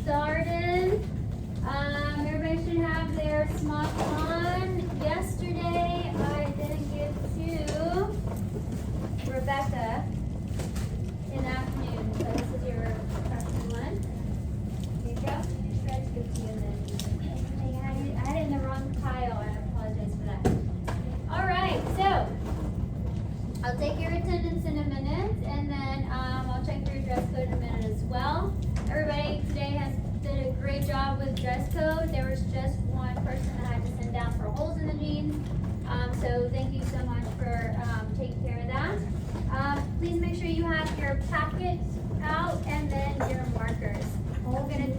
started. Everybody should have their smock on. Yesterday, I didn't give to Rebecca in the afternoon. So this is your freshman one. Here you go. Try to give to you then. I had it in the wrong pile. I apologize for that. All right, so I'll take your attendance in a minute, and then I'll check your dress code in a minute as well. Everybody today did a great job with dress code. There was just one person that had to send down for holes in the jeans. So thank you so much for taking care of that. Please make sure you have your packets out and then your markers. We're gonna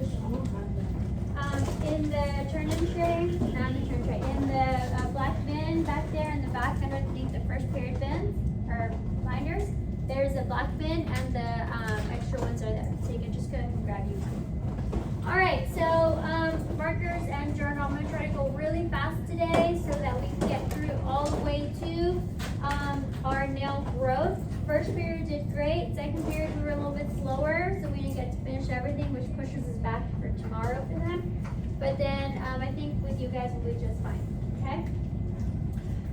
in the turn-in tray, not in the turn tray, in the black bin back there in the back underneath the first period bins or binders. There's a black bin and the extra ones are there, so you can just go and grab you one. All right, so markers and journal. I'm gonna try to go really fast today so that we can get through all the way to our nail growth. First period did great. Second period we were a little bit slower, so we didn't get to finish everything, which pushes us back for tomorrow for them. But then I think with you guys we'll be just fine. Okay.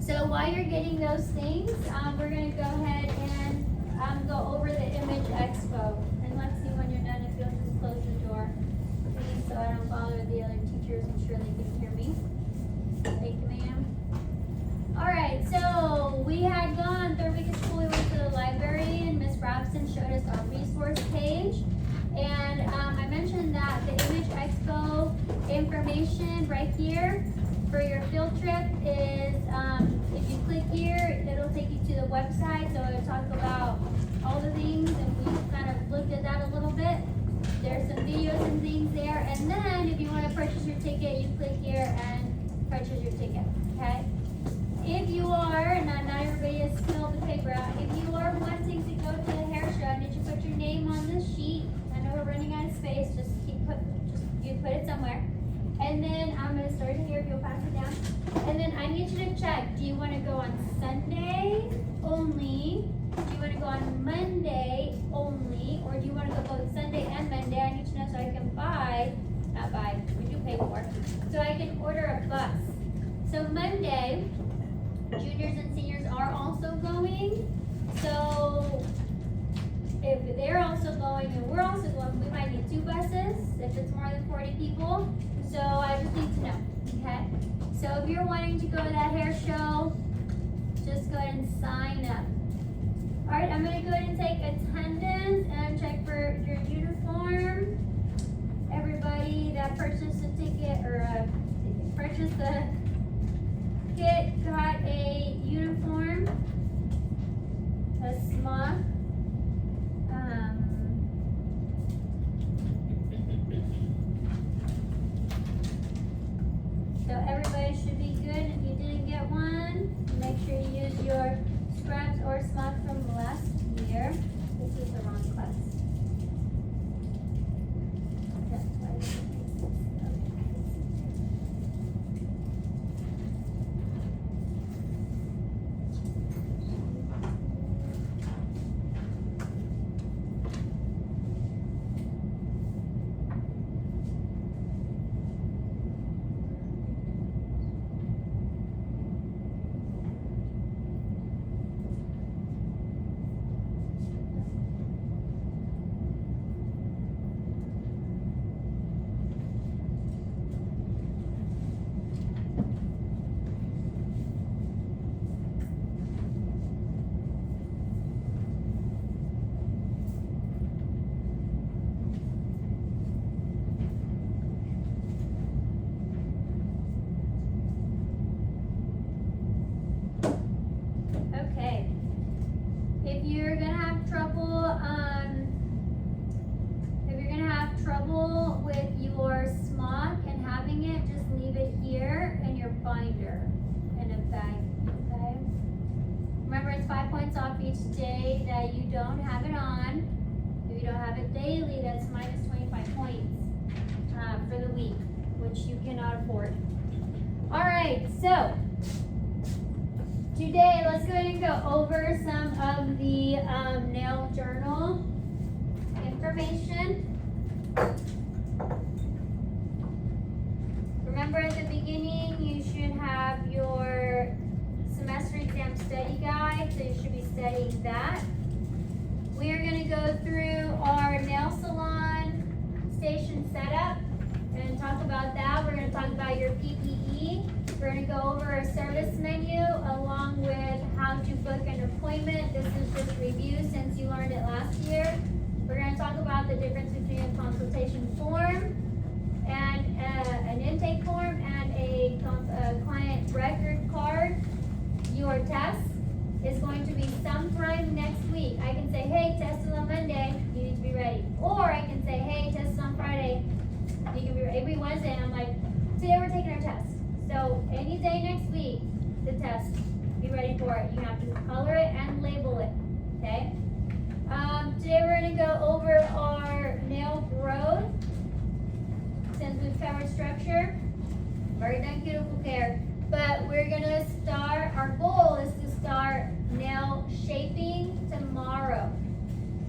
So while you're getting those things, we're gonna go ahead and go over the Image Expo. And let's see when you're done if you'll just close the door, please, so I don't bother the other teachers. I'm sure they can hear me. Thank you, ma'am. All right, so we had gone third week of school. We went to the library, and Miss Robson showed us our resource page. And I mentioned that the Image Expo information right here for your field trip is, if you click here, it'll take you to the website. So it'll talk about all the things, and we kind of looked at that a little bit. There's some videos and things there. And then if you want to purchase your ticket, you click here and purchase your ticket, okay? If you are, not everybody has filled the paper out. If you are wanting to go to the hair show, I need you to put your name on this sheet. I know we're running out of space. You put it somewhere. And then I'm going to start it here if you'll pass it down. And then I need you to check. Do you want to go on Sunday only? Do you want to go on Monday only? Or do you want to go both Sunday and Monday? I need to know so I can we do pay for, so I can order a bus. So Monday, juniors and seniors are also going. So if they're also going and we're also going, we might need 2 buses if it's more than 40 people. So I just need to know, okay? So if you're wanting to go to that hair show, just go ahead and sign up. All right, I'm gonna go ahead and take attendance and check for your uniform. Everybody that purchased a ticket or purchased the kit got a uniform, a smock. So everybody should be good. If you didn't get one, make sure you use your scrubs or smock from last year. This is the wrong class. With your smock and having it, just leave it here in your binder in a bag, okay? Remember, it's 5 points off each day that you don't have it on. If you don't have it daily, that's minus 25 points for the week, which you cannot afford. All right, so today let's go ahead and go over some of the nail journal information. remember at the beginning, you should have your semester exam study guide, so you should be studying that. We are going to go through our nail salon station setup and talk about that. We're going to talk about your PPE. We're going to go over a service menu along with how to book an appointment. This is just review since you learned it last year. We're going to talk about the difference between a consultation form and an intake form and a client record card. Your test is going to be sometime next week. I can say, hey, test is on Monday, you need to be ready. Or I can say, hey, test is on Friday, you can be ready. Every Wednesday, and I'm like, today we're taking our test. So any day next week, the test, be ready for it. You have to color it and label it, okay? Today we're going to go over our nail growth. Since we've covered structure, we've already done cuticle care, but we're going to start, our goal is to start nail shaping tomorrow.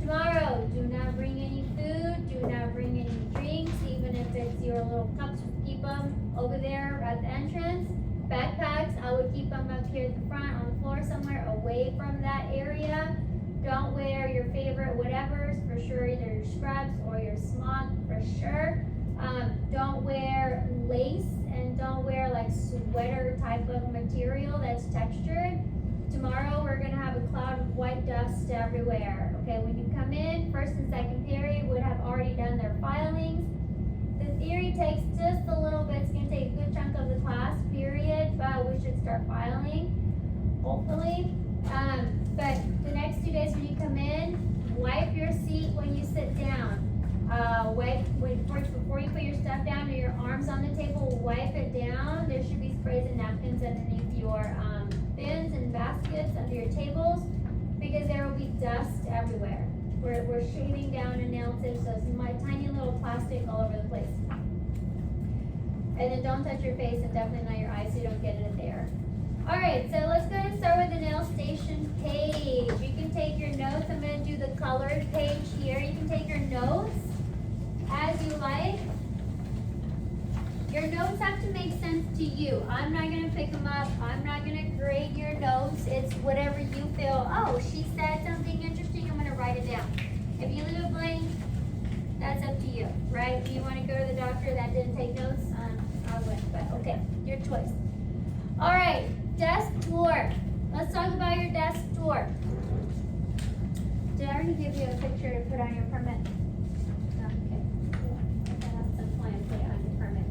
Tomorrow, do not bring any food, do not bring any drinks, even if it's your little cups, keep them over there at the entrance. Backpacks, I would keep them up here at the front on the floor somewhere away from that area. Don't wear your favorite whatevers, for sure, either your scrubs or your smock, for sure. Don't wear lace and don't wear like sweater type of material that's textured. Tomorrow we're going to have a cloud of white dust everywhere. Okay, when you come in, first and second period would have already done their filings. The theory takes just a little bit. It's going to take a good chunk of the class period, but we should start filing, hopefully. But the next 2 days when you come in, wipe your seat when you sit down. Before you put your stuff down or your arms on the table, wipe it down. There should be sprays and napkins underneath your bins and baskets under your tables because there will be dust everywhere. We're shaving down a nail tip, so it's my tiny little plastic all over the place. And then don't touch your face and definitely not your eyes so you don't get it there. Alright, so let's go ahead and start with the nail station page. You can take your notes. I'm going to do the colored page here. You can take your notes as you like. Your notes have to make sense to you. I'm not going to pick them up. I'm not going to grade your notes. It's whatever you feel. Oh, she said something interesting. I'm going to write it down. If you leave it blank, that's up to you, right? If you want to go to the doctor that didn't take notes, I wouldn't. But okay, your choice. All right, desk tour. Let's talk about your desk tour. Did I already give you a picture to put on your permit? No, okay. At some point, put it on your permit.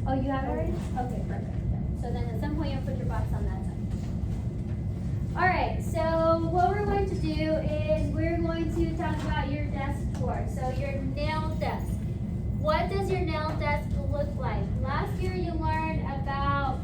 Oh, you have it already? Okay, perfect. So then at some point, you'll put your box on that side. All right, so what we're going to do is we're going to talk about your desk tour. So your nail desk. What does your nail desk look like? Last year you learned about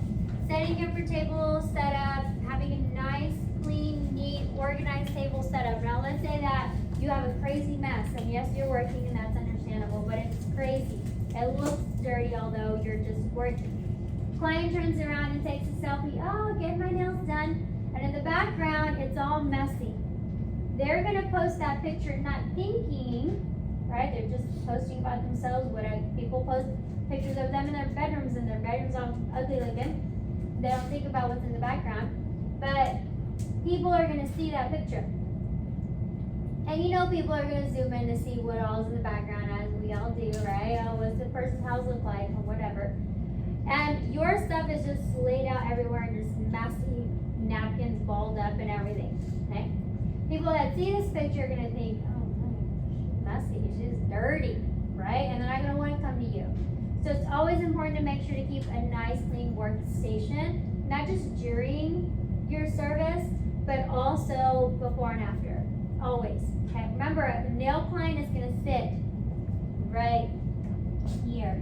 setting up your table setup, having a nice, clean, neat, organized table setup. Now let's say that you have a crazy mess, and yes, you're working and that's understandable, but it's crazy. It looks dirty, although you're just working. Client turns around and takes a selfie. Oh, get my nails done. And in the background, it's all messy. They're gonna post that picture not thinking, right? They're just posting about themselves. People post pictures of them in their bedrooms, and their bedrooms all ugly looking. They don't think about what's in the background. But people are gonna see that picture. And you know people are gonna zoom in to see what all's in the background, as we all do, right? Oh, what's the person's house look like, or whatever. And your stuff is just laid out everywhere in just messy napkins balled up and everything, okay? People that see this picture are gonna think, oh, she's messy, she's dirty, right? And they're not gonna want to come to you. So it's always important to make sure to keep a nice, clean workstation, not just during your service, but also before and after, always, okay? Remember, a nail client is gonna sit right here,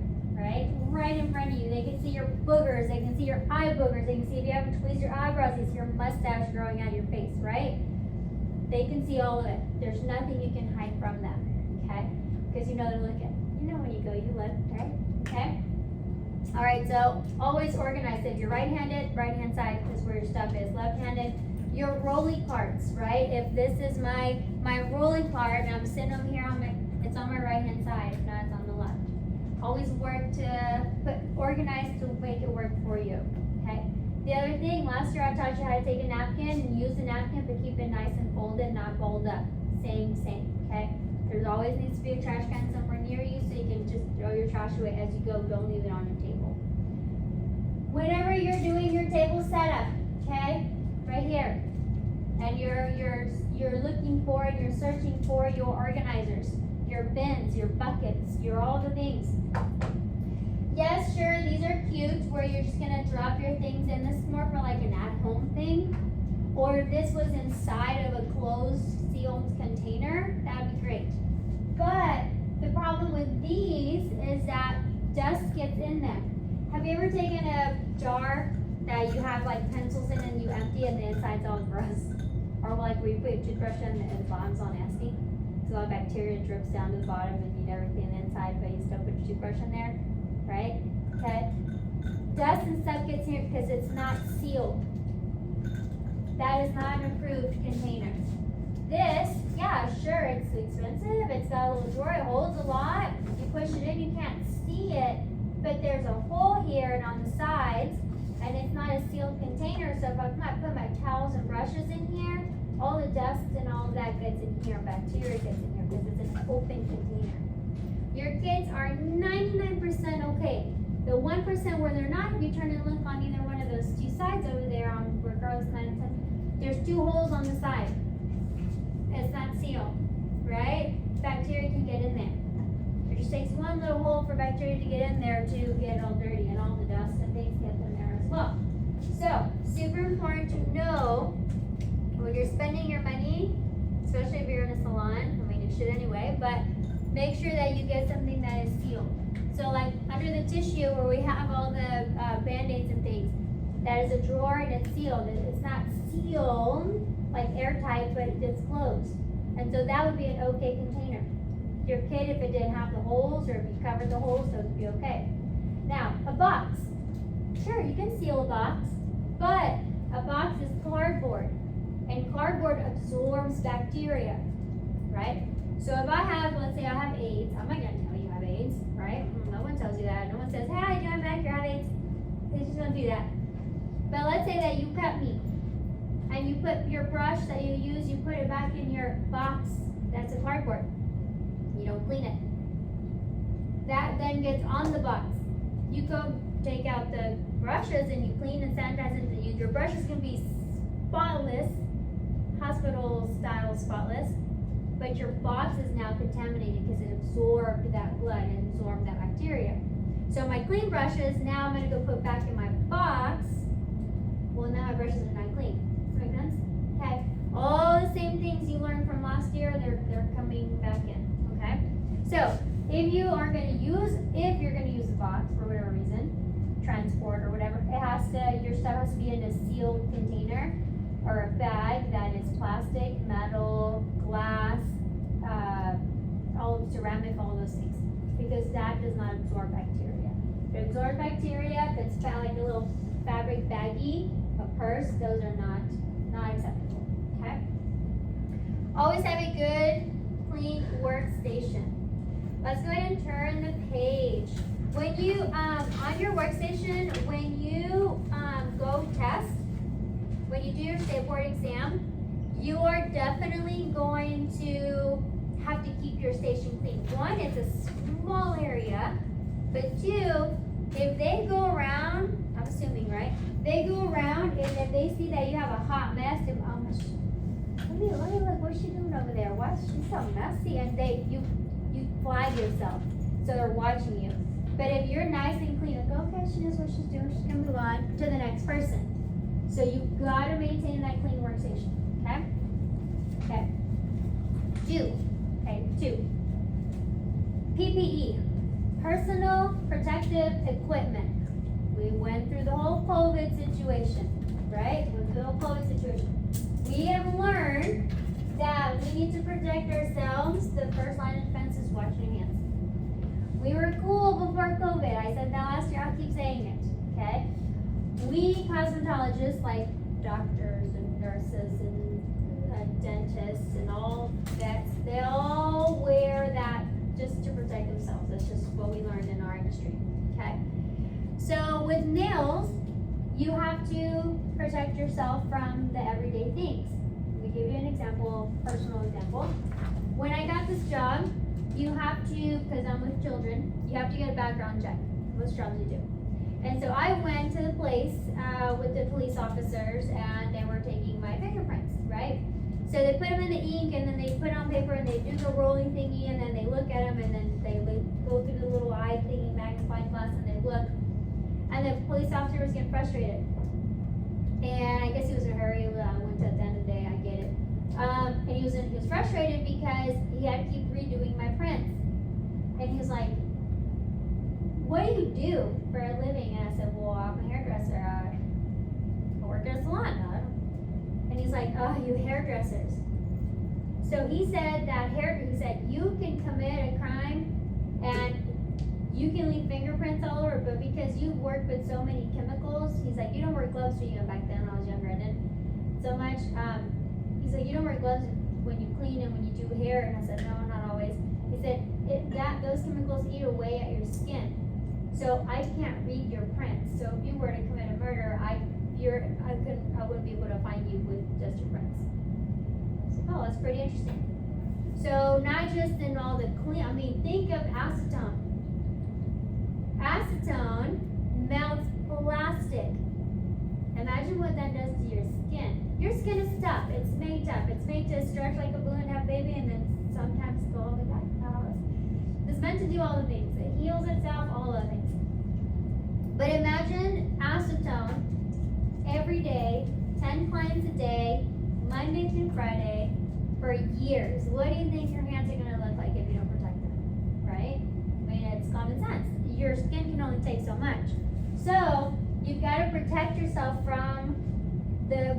right in front of you. They can see your boogers, they can see your eye boogers, they can see if you haven't tweezed your eyebrows, they see your mustache growing out of your face, right? They can see all of it. There's nothing you can hide from them, okay? Because you know they're looking. You know when you go, you look, right? Okay? All right, so always organize. If you're right-handed, right-hand side is where your stuff is. Left-handed, your rolling carts, right? If this is my rolling cart and I'm sitting over here, it's on my right-hand side. If not, it's on the left. Always work to organize to make it work for you, okay? The other thing, last year I taught you how to take a napkin and use the napkin, but keep it nice and folded, not balled up. Same, okay? There's always needs to be a trash can somewhere near you so you can just throw your trash away as you go. Don't leave it on your table. Whenever you're doing your table setup, okay? Right here. And you're looking for and you're searching for your organizers, your bins, your buckets, your all the things. Yes, sure, these are cute where you're just gonna drop your things in. This is more for like an at-home thing. Or if this was inside of a closed, sealed container, that'd be great. But the problem with these is that dust gets in them. Have you ever taken a jar that you have like pencils in and you empty and the inside's all gross? Or like where you put your toothbrush in and the bottom's all nasty? So all bacteria drips down to the bottom and you never clean the inside, but you still put your toothbrush in there, right? Okay. Dust and stuff gets in here because it's not sealed. That is not an approved container. This, yeah, sure, it's expensive. It's got a little drawer. It holds a lot. You push it in, you can't see it, but there's a hole here and on the sides, and it's not a sealed container. So if I put my towels and brushes in here, all the dust and all of that gets in here. Bacteria gets in here because it's an open container. Your kids are 99% okay. The 1% where they're not, if you turn and look on either one of those two sides over there, on regardless 9 and 10, there's 2 holes on the side. It's not sealed, right? Bacteria can get in there. It just takes one little hole for bacteria to get in there to get all dirty, and all the dust and things get in there as well. So, super important to know when you're spending your money, especially if you're in a salon. I mean, you should anyway, but make sure that you get something that is sealed. So, like under the tissue where we have all the Band-Aids and things, that is a drawer and it's sealed. It's not sealed like airtight, but it's closed. And so that would be an okay container. Your kid, if it didn't have the holes or if you covered the holes, those would be okay. Now, a box. Sure, you can seal a box, but a box is cardboard. And cardboard absorbs bacteria, right? So if I have, let's say I have AIDS, I'm not gonna tell you I have AIDS, right? No one tells you that. No one says, hey, how you doing back here, I have AIDS. They just don't do that. But let's say that you cut meat and you put your brush that you use, you put it back in your box that's a cardboard. You don't clean it. That then gets on the box. You go take out the brushes and you clean and sanitize it. Your brush is going to be spotless, hospital style spotless, but your box is now contaminated because it absorbed that blood and absorbed that bacteria. So my clean brushes, now I'm going to go put back in my box. Well, now my brushes are not clean. Does that make sense? Okay. All the same things you learned from last year, they're coming back in. Okay. So if you're going to use a box for whatever reason, transport or whatever, your stuff has to be in a sealed container or a bag that is plastic, metal, glass, all ceramic, all those things, because that does not absorb bacteria. If it absorbs bacteria, if it's like a little fabric baggie, a purse, those are not acceptable. Okay. Always have a good, clean workstation. Let's go ahead and turn the page. When you on your workstation, when you go test, when you do your state board exam, you are definitely going to have to keep your station clean. One, it's a small area, but 2, if they go around, I'm assuming, right? They go around and if they see that you have a hot mess, they, let me look, what's she doing over there? Why is she so messy? And you flag yourself, so they're watching you. But if you're nice and clean, like, okay, she knows what she's doing, she's gonna move on to the next person. So you've gotta maintain that clean workstation, okay? Okay. 2. PPE, personal protective equipment. We went through the whole COVID situation, right? We have learned that we need to protect ourselves. The first line of defense is washing your hands. We were cool before COVID. I said that last year, I'll keep saying it, okay? We cosmetologists, like doctors and nurses and dentists and all vets, they all wear that just to protect themselves. That's just what we learned in our industry, okay? So with nails, you have to protect yourself from the everyday things. Let me give you an example, personal example. When I got this job, you have to, because I'm with children, you have to get a background check. Most jobs you do. And so I went to the place with the police officers, and they were taking my fingerprints, right? So they put them in the ink, and then they put it on paper, and they do the rolling thingy, and then they look at them, and then they go through the little eye thingy, magnifying glass, and they look. And the police officer was getting frustrated. And I guess he was in a hurry. Went to at the end of the day, I get it. And he was frustrated because he had to keep redoing my prints. And he was like, "What do you do for a living?" And I said, "Well, I'm a hairdresser. I work at a salon." And he's like, "Oh, you hairdressers." So he said you can commit a crime and you can leave fingerprints all over, but because you work with so many chemicals, he's like, you don't wear gloves for you. Back then when I was younger, I didn't so much. He's like, you don't wear gloves when you clean and when you do hair. And I said, no, not always. He said, those chemicals eat away at your skin. So I can't read your prints. So if you were to commit a murder, I wouldn't be able to find you with just your prints. I said, oh, that's pretty interesting. So not just in all the think of acetone. Acetone melts plastic. Imagine what that does to your skin. Your skin is tough. It's made tough. It's made to stretch like a balloon, have a baby, and then sometimes go all the way back. It's meant to do all the things. It heals itself, all the things. But imagine acetone every day, 10 clients a day, Monday through Friday, for years. What do you think your hands are going to look like if you don't protect them? Right? I mean, it's common sense. Your skin can only take so much. So you've got to protect yourself from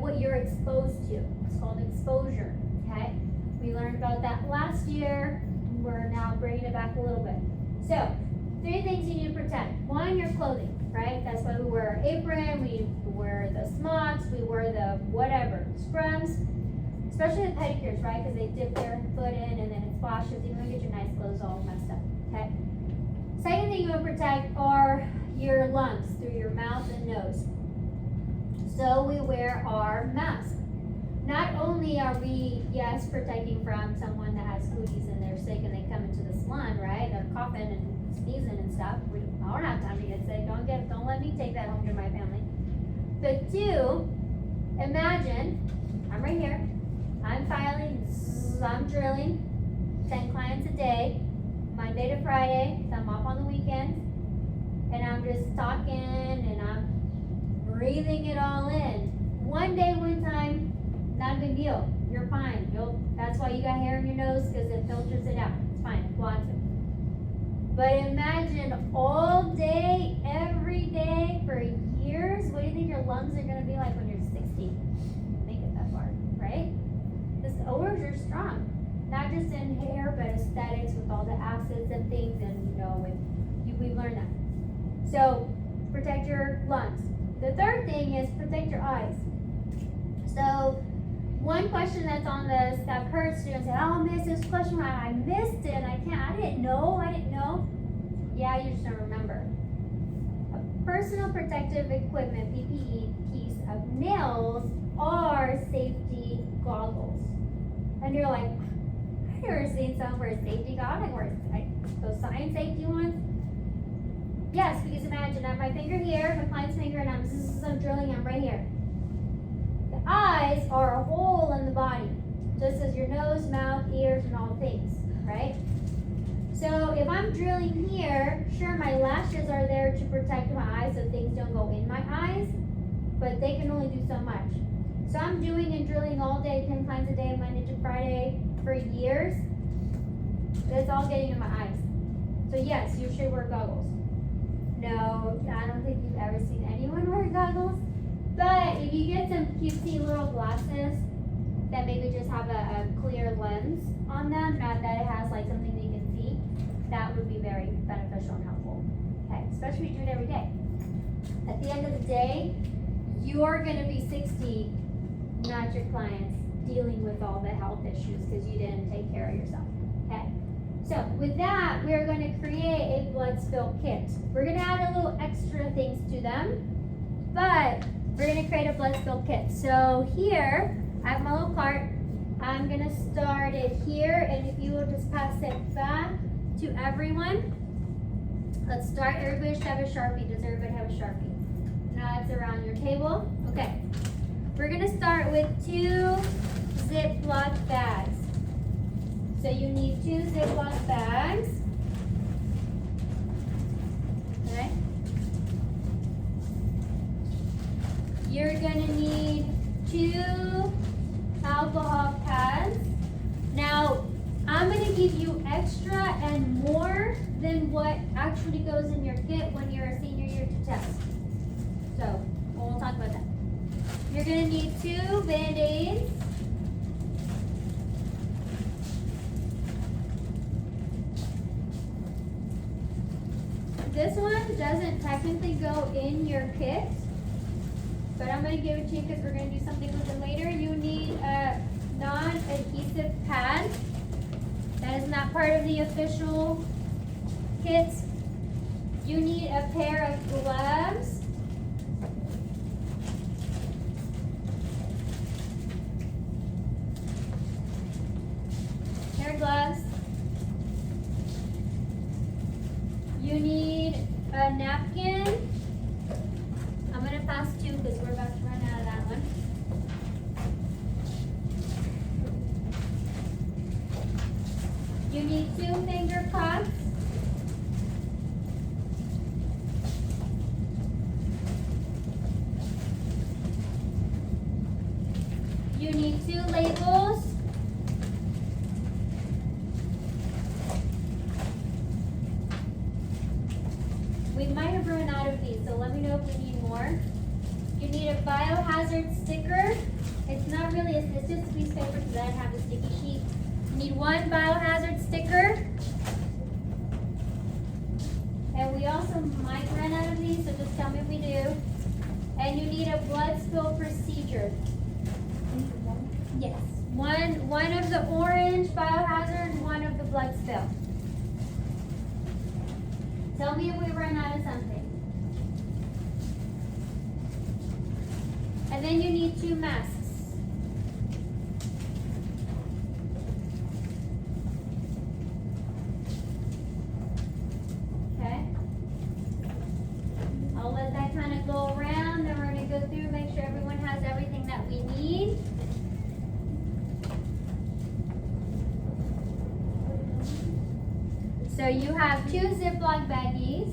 what you're exposed to. It's called exposure. Okay? We learned about that last year. We're now bringing it back a little bit. So 3 things you need to protect. 1, your clothing, right? That's why we wear our apron, we wear the smocks, we wear the whatever, scrubs, especially the pedicures, right? Because they dip their foot in and then it splashes. You want to get your nice clothes all messed up, okay? Second thing you want to protect are your lungs through your mouth and nose. So we wear our mask. Not only are we, yes, protecting from someone that has cooties and they're sick and they come into the salon, right? They're coughing and sneezing and stuff. I don't have time to get sick. Don't let me take that home to my family. But 2, imagine, I'm right here. I'm filing, I'm drilling 10 clients a day, Monday to Friday, so I'm off on the weekends, and I'm just talking and I'm breathing it all in. One day, one time, not a big deal. You're fine. That's why you got hair in your nose, because it filters it out. It's fine. It blocks it. But imagine all day, every day, for years. What do you think your lungs are going to be like when you're 60? Make it that far, right? The odors are strong. Not just in hair, but aesthetics with all the acids and things, and we've learned that. So protect your lungs. The third thing is protect your eyes. So one question that's on this that I've heard students say, "Oh, miss, this question, I missed it. I didn't know. Yeah, you just don't remember. A personal protective equipment, PPE, piece of nails are safety goggles. And you're like, I've never seen someone wear safety goggles. Those science safety ones. Yes, because imagine I have my finger here, my client's finger, and I'm drilling, I'm right here. The eyes are a hole in the body, just as your nose, mouth, ears, and all things, right? So if I'm drilling here, sure, my lashes are there to protect my eyes so things don't go in my eyes, but they can only do so much. So I'm doing and drilling all day, 10 times a day, Monday to Friday, for years. That's all getting in my eyes. So yes, you should wear goggles. No, I don't think you've ever seen anyone wear goggles. But if you get some cutesy little glasses that maybe just have a clear lens on them, not that it has like something that you can see, that would be very beneficial and helpful. Okay, especially if you do it every day. At the end of the day, you're going to be 60, not your clients, dealing with all the health issues because you didn't take care of yourself. Okay? So with that, we're going to create a blood spill kit. We're going to add a little extra things to them, but we're going to create a blood spill kit. So here, I have my little cart. I'm going to start it here, and if you will just pass it back to everyone. Let's start. Everybody should have a Sharpie. Does everybody have a Sharpie? Now it's around your table. Okay. We're going to start with 2 Ziploc bags. So you need 2 Ziploc bags. Okay. You're going to need 2 alcohol pads. Now, I'm going to give you extra and more than what actually goes in your kit when you're a senior year to test. So, we'll talk about that. You're going to need 2 Band-Aids. This one doesn't technically go in your kit, but I'm going to give it to you because we're going to do something with it later. You need a non-adhesive pad. That is not part of the official kit. You need a pair of gloves. Pair of gloves. You need a napkin. I'm going to pass 2 because we're about to run out of that one. You need 2 finger cups. You need 2 labels. We might have run out of these, so let me know if we need more. You need a biohazard sticker. It's not really, it's just a piece of paper because I didn't have the sticky sheet. You need 1 biohazard sticker. And we also might run out of these, so just tell me if we do. And you need a blood spill procedure. Yes. One of the orange biohazard and 1 of the blood spill. Tell me if we run out of something. And then you need 2 masks. Okay. I'll let that kind of go around. Then we're going to go through, make sure everyone has everything that we need. So you have 2 Ziploc baggies,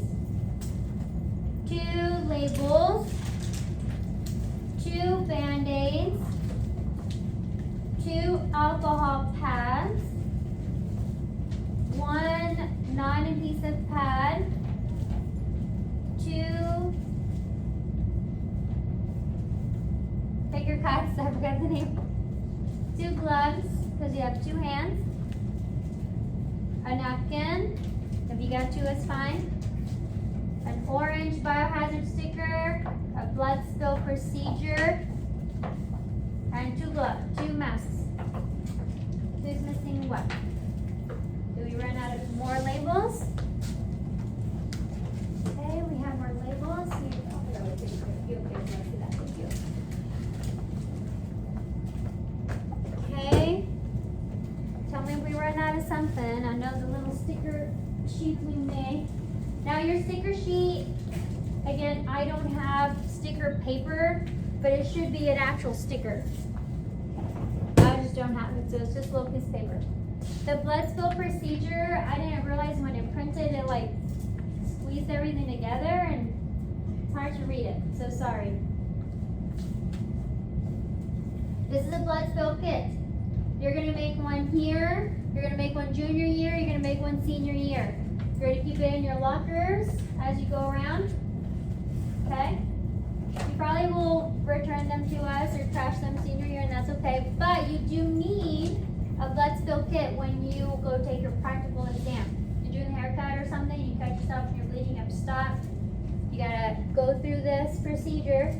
2 labels, 2 Band-Aids, 2 alcohol pads, 1 non-adhesive pad, 2 finger cuts, I forgot the name, 2 gloves, because you have 2 hands, a napkin, if you got 2 it's fine, an orange biohazard sticker, a blood spill procedure, and 2 gloves, 2 masks. Who's missing what? Do we run out of more labels? Okay, we have more labels. Okay. Tell me if we run out of something. I know the little sticker sheet we made. Now your sticker sheet, again, I don't have sticker paper, but it should be an actual sticker. I just don't have it, so it's just a little piece of paper. The blood spill procedure, I didn't realize when it printed, it like squeezed everything together and it's hard to read it, so sorry. This is a blood spill kit. You're gonna make one here, you're gonna make one junior year, you're gonna make one senior year. You're gonna keep it in your lockers as you go around, okay? You probably will return them to us or trash them senior year, and that's okay. But you do need a blood spill kit when you go take your practical exam. You're doing a haircut or something, you cut yourself and you're bleeding, you have to stop. You gotta go through this procedure,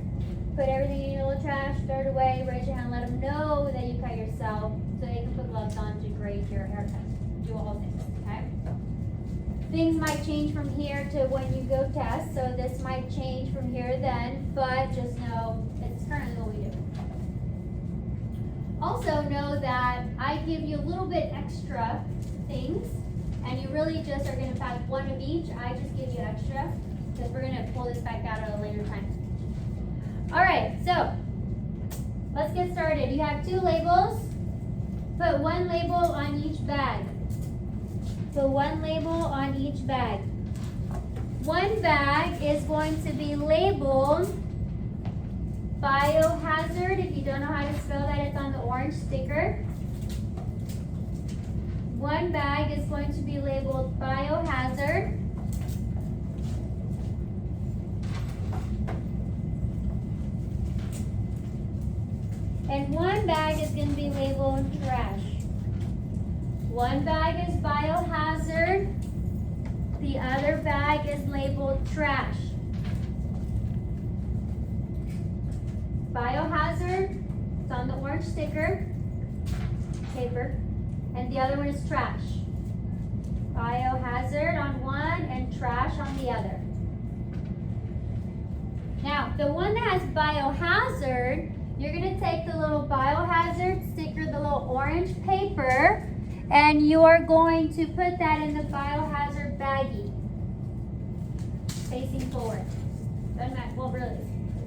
put everything in your little trash, throw it away, raise your hand, let them know that you cut yourself so they can put gloves on to grade your haircut. Do all things, okay? Things might change from here to when you go test, so this might change from here to then, but just know it's currently what we do. Also know that I give you a little bit extra things, and you really just are going to pack one of each. I just give you extra, because we're going to pull this back out at a later time. Alright, so let's get started. You have 2 labels. Put 1 label on each bag. Put 1 label on each bag. 1 bag is going to be labeled biohazard. If you don't know how to spell that, it's on the orange sticker. 1 bag is going to be labeled biohazard. And 1 bag is going to be labeled trash. 1 bag is biohazard. The other bag is labeled trash. Biohazard, it's on the orange sticker, paper, and the other one is trash. Biohazard on one and trash on the other. Now, the one that has biohazard, you're going to take the little biohazard sticker, the little orange paper, and you are going to put that in the biohazard baggie, facing forward. Doesn't matter, well really,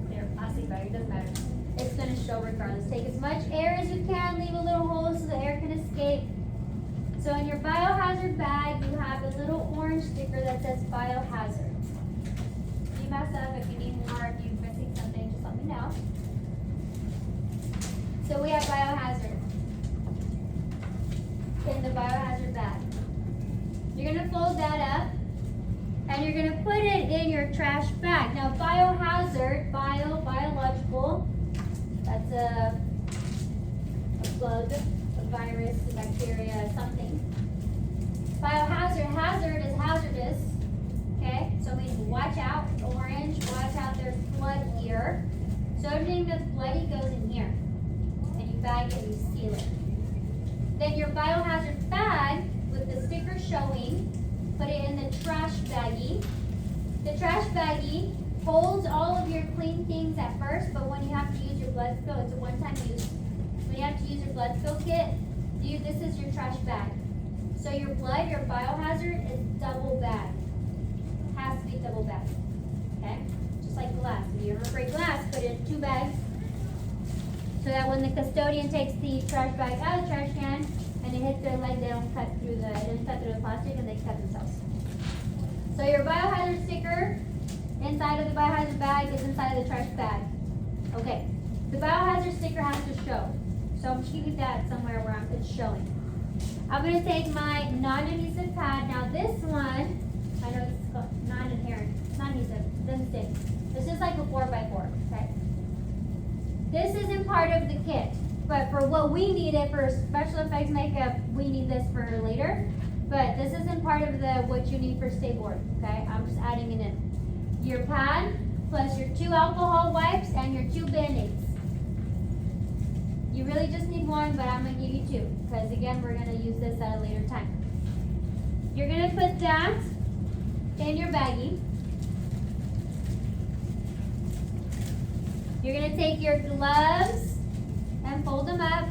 they're plastic bag, doesn't matter. It's going to show regardless. Take as much air as you can, leave a little hole so the air can escape. So in your biohazard bag, you have a little orange sticker that says biohazard. If you mess up, if you need more, if you're missing something, just let me know. So we have biohazard in the biohazard bag. You're going to fold that up and you're going to put it in your trash bag. Now biohazard, biological, that's a bug, a virus, a bacteria, something. Biohazard, hazard is hazardous, okay? So it means watch out, orange, watch out, there's blood here. So everything that's bloody goes in here. And you bag it, you seal it. Then your biohazard bag with the sticker showing, put it in the trash baggie. The trash baggie holds all of your clean things at first, but when you have to use your blood spill, it's a one-time use. When you have to use your blood spill kit, this is your trash bag. So your blood, your biohazard is double bagged. Has to be double bagged. Okay? Just like glass. If you ever break glass, put it in 2 bags. So that when the custodian takes the trash bag out of the trash can and it hits their leg, they don't cut through the plastic and they cut themselves. So your biohazard sticker inside of the biohazard bag is inside of the trash bag. Okay, the biohazard sticker has to show. So I'm just keeping that somewhere where it's showing. I'm going to take my non-adhesive pad. Now this one, I know this is called non-adherent, non-adhesive, doesn't stick. This is like a 4x4, okay? This isn't part of the kit, but for what we need it for special effects makeup, we need this for later. But this isn't part of what you need for stay board, okay? I'm just adding it in. Your pad plus your 2 alcohol wipes and your 2 Band-Aids. You really just need 1, but I'm going to give you 2, because again, we're going to use this at a later time. You're going to put that in your baggie. You're going to take your gloves and fold them up,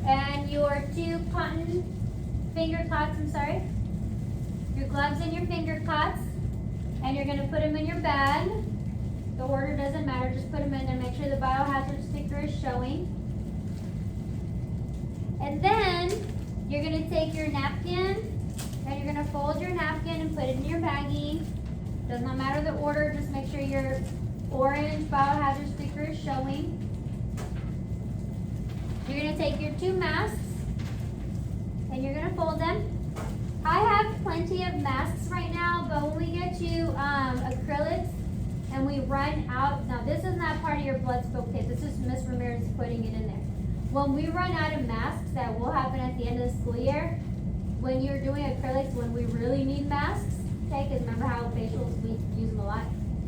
and your 2 cotton finger cots, your gloves and your finger cots, and you're going to put them in your bag. The order doesn't matter, just put them in and make sure the biohazard sticker is showing. And then you're going to take your napkin and you're going to fold your napkin and put it in your baggie. Does not matter the order, just make sure your orange biohazard sticker is showing. You're going to take your 2 masks and you're going to fold them. I have plenty of masks right now, but when we get to acrylics and we run out, now this is not part of your blood spill kit, this is Miss Ramirez putting it in there. When we run out of masks, that will happen at the end of the school year, when you're doing acrylics, when we really need masks, okay, because remember how facials, we use them a lot,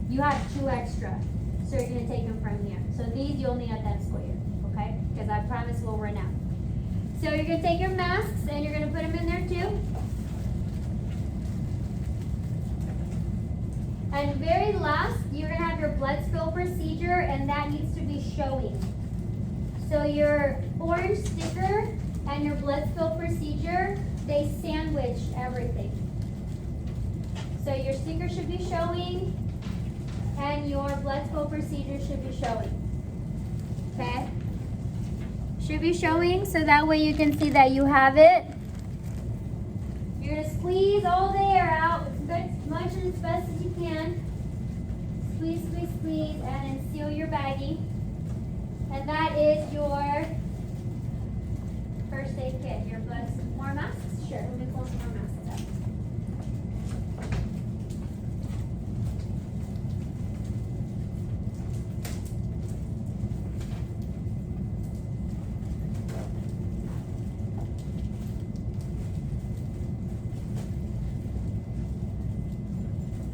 you have 2 extra, so you're going to take them from here. So these you'll need at that school year, okay, because I promise we'll run out. So you're going to take your masks and you're going to put them in there too. And very last, you're gonna have your blood spill procedure, and that needs to be showing. So your orange sticker and your blood spill procedure, they sandwich everything. So your sticker should be showing, and your blood spill procedure should be showing. Okay? Should be showing, so that way you can see that you have it. You're gonna squeeze all the air out as much as best as you can. Squeeze, squeeze, squeeze, and then seal your baggie. And that is your first aid kit. Your blood, more masks? Sure, let me pull some more masks up.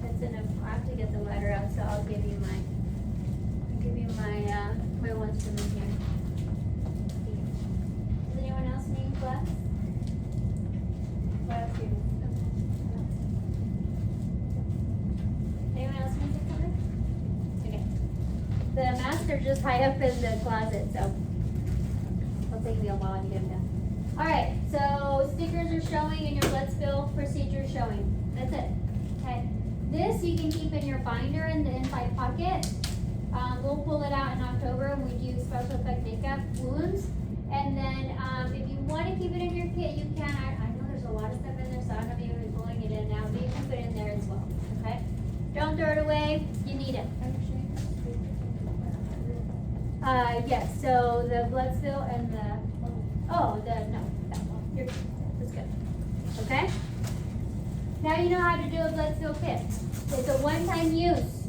That's enough. I have to get the letter out, so I'll give you my ones from in here. Does anyone else need gloves? Gloves here. Anyone else need to cover? Okay. The masks are just high up in the closet, so it'll take me a while to get them done. All right, so stickers are showing and your blood spill procedure is showing. That's it. Okay. This you can keep in your binder in the inside pocket. We'll pull it out in October when we do special effect makeup wounds. And then if you want to keep it in your kit, you can. I know there's a lot of stuff in there, so I'm not even pulling it in now, but you can put it in there as well. Okay? Don't throw it away. You need it. Yes, so the blood spill and no, that one. You're good. That's good. Okay? Now you know how to do a blood spill kit. It's a one-time use.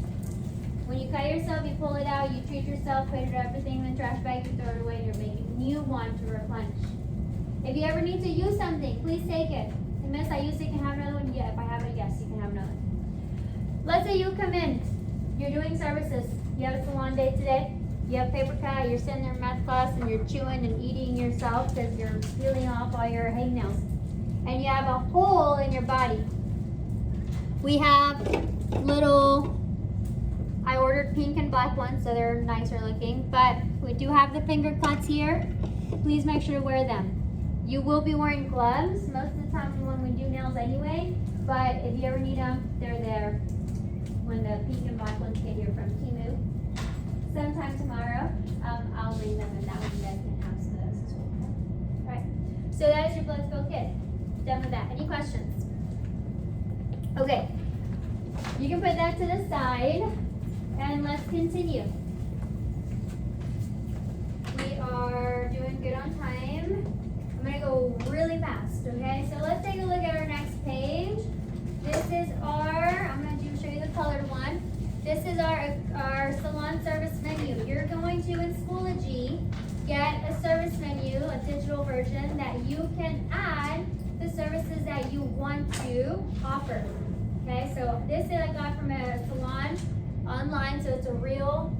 When you cut yourself, you pull it out, you treat yourself, put everything in the trash bag, you throw it away, and you're making a new one to replenish. If you ever need to use something, please take it. And miss, I use it, can have another one? Yeah, if I have it, yes, you can have another one. Let's say you come in, you're doing services, you have a salon day today, you have paper cut, you're sitting there in math class, and you're chewing and eating yourself because you're peeling off all your hangnails. And you have a hole in your body. We have little, I ordered pink and black ones, so they're nicer looking, but we do have the finger cuts here. Please make sure to wear them. You will be wearing gloves most of the time when we do nails anyway, but if you ever need them, they're there when the pink and black ones get here from Temu. Sometime tomorrow, I'll bring them, and that way you guys can have some of those as well. All right, so that is your blood spill kit. Done with that. Any questions? Okay, you can put that to the side. And let's continue. We are doing good on time. I'm gonna go really fast, okay? So let's take a look at our next page. This is I'm gonna show you the colored one. This is our salon service menu. You're going to, in Schoology, get a service menu, a digital version, that you can add the services that you want to offer. Okay, so this I got from a salon online, so it's a real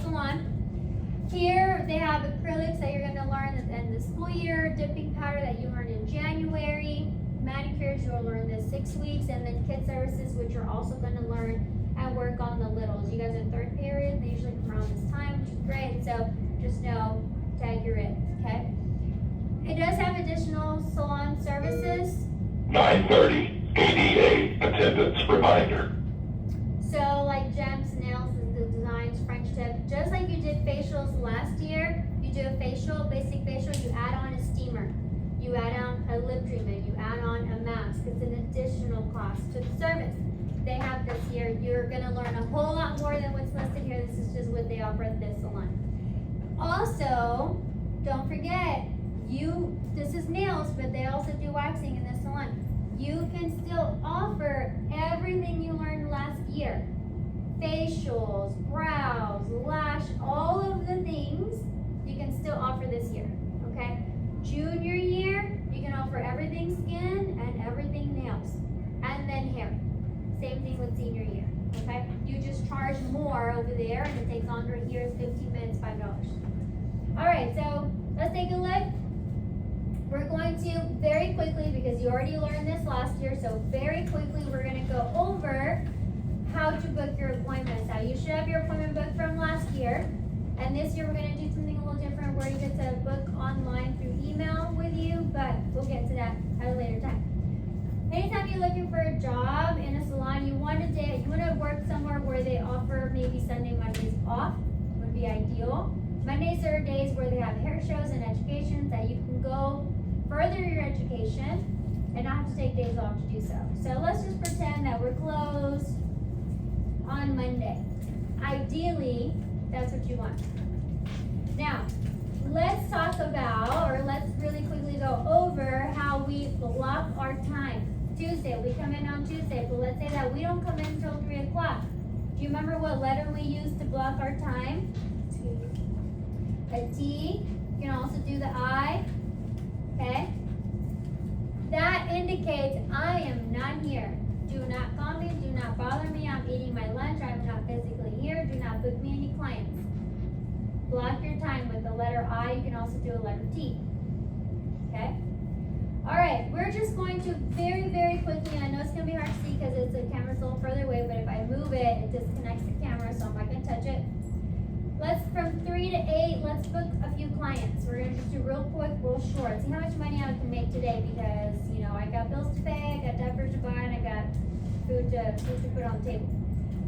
salon. Here they have acrylics that you're going to learn in the school year, dipping powder that you learn in January, manicures you'll learn this 6 weeks, and then kid services, which you're also going to learn and work on the littles. You guys are third period, they usually come around this time, which is great, so just know, tag you're in, okay? It does have additional salon services. 9:30, ADA attendance reminder. So like gems, nails, the designs, French tip, just like you did facials last year, you do a facial, basic facial, you add on a steamer, you add on a lip treatment, you add on a mask. It's an additional cost to the service. They have this here. You're gonna learn a whole lot more than what's listed here. This is just what they offer at this salon. Also, don't forget, this is nails, but they also do waxing in this salon. You can still offer everything you learned last year. Facials, brows, lash, all of the things you can still offer this year, okay? Junior year, you can offer everything skin and everything nails, and then hair. Same thing with senior year, okay? You just charge more over there, and it takes longer here. It's 15 minutes, $5. All right, so let's take a look. We're going to very quickly, because you already learned this last year, so very quickly we're going to go over how to book your appointments. Now, you should have your appointment booked from last year. And this year, we're gonna do something a little different where you get to book online through email with you, but we'll get to that at a later time. Anytime you're looking for a job in a salon, you want to work somewhere where they offer maybe Sunday, Mondays off, would be ideal. Mondays are days where they have hair shows and education that you can go further your education and not have to take days off to do so. So let's just pretend that we're closed on Monday. Ideally, that's what you want. Now, let's talk about, or let's really quickly go over how we block our time. Tuesday, we come in on Tuesday, but let's say that we don't come in until 3 o'clock. Do you remember what letter we use to block our time? A T. You can also do the I. Okay? That indicates I am not here. Do not call me, do not bother me, I'm eating my lunch, I'm not physically here, do not book me any clients. Block your time with the letter I, you can also do a letter T. Okay? Alright, we're just going to very, very quickly, and I know it's going to be hard to see because the camera's a little further away, but if I move it, it disconnects the camera, so I'm not going to touch it. From 3 to 8, let's book a few clients. We're going to just do real quick, real short. See how much money I can make today because, you know, I got bills to pay, I got diapers to buy, and I got food to put on the table.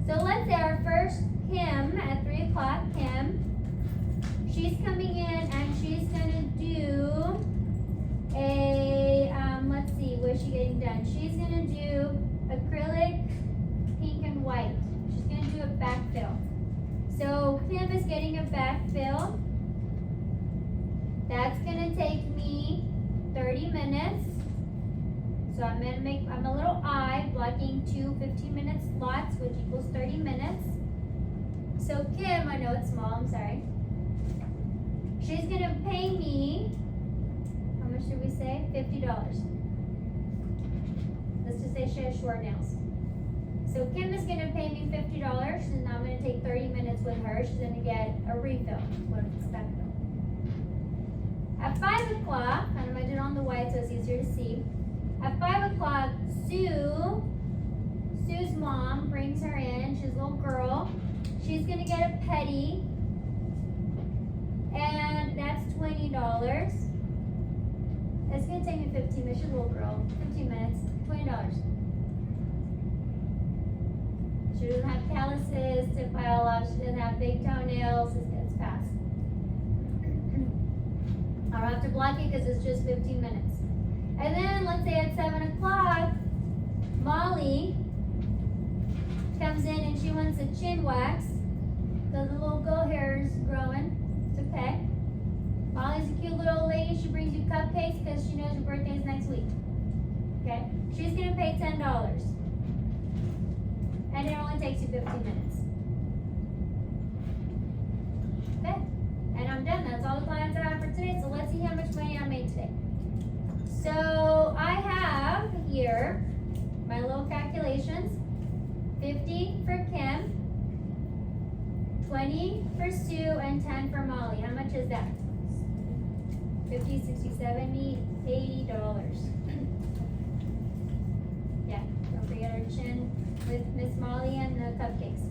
So let's say our first Kim at 3 o'clock, Kim, she's coming in and she's going to do let's see, what is she getting done? She's going to do acrylic, pink and white. She's going to do a backfill. So Kim is getting a backfill. That's going to take me 30 minutes. So I'm a little I, blocking 2 15-minute slots, which equals 30 minutes. So Kim, I know it's small, I'm sorry. She's going to pay me, how much should we say? $50. Let's just say she has short nails. So Kim is going to pay me $50, and I'm going to take 30 minutes with her. She's going to get a refill. What is that? At 5 o'clock, kind of I did it on the white so it's easier to see. At 5 o'clock, Sue's mom brings her in. She's a little girl. She's going to get a pedi, and that's $20. It's going to take me 15 minutes. She's a little girl. 15 minutes, $20. She doesn't have calluses to pile up. She doesn't have big toenails. It's fast. I don't have to block it because it's just 15 minutes. And then let's say at 7 o'clock, Molly comes in and she wants a chin wax. So the little goat hair is growing. It's okay. Molly's a cute little lady. She brings you cupcakes because she knows your birthday is next week. Okay? She's going to pay $10. And it only takes you 15 minutes. Okay? And I'm done. That's all the clients I have for today. So let's see how much money I made today. So I have here my little calculations. 50 for Kim, 20 for Sue, and 10 for Molly. How much is that? 50, 60, 70, $80. Yeah, don't forget our chin with Miss Molly and the cupcakes.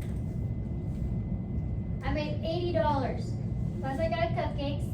I made $80. Plus I got cupcakes.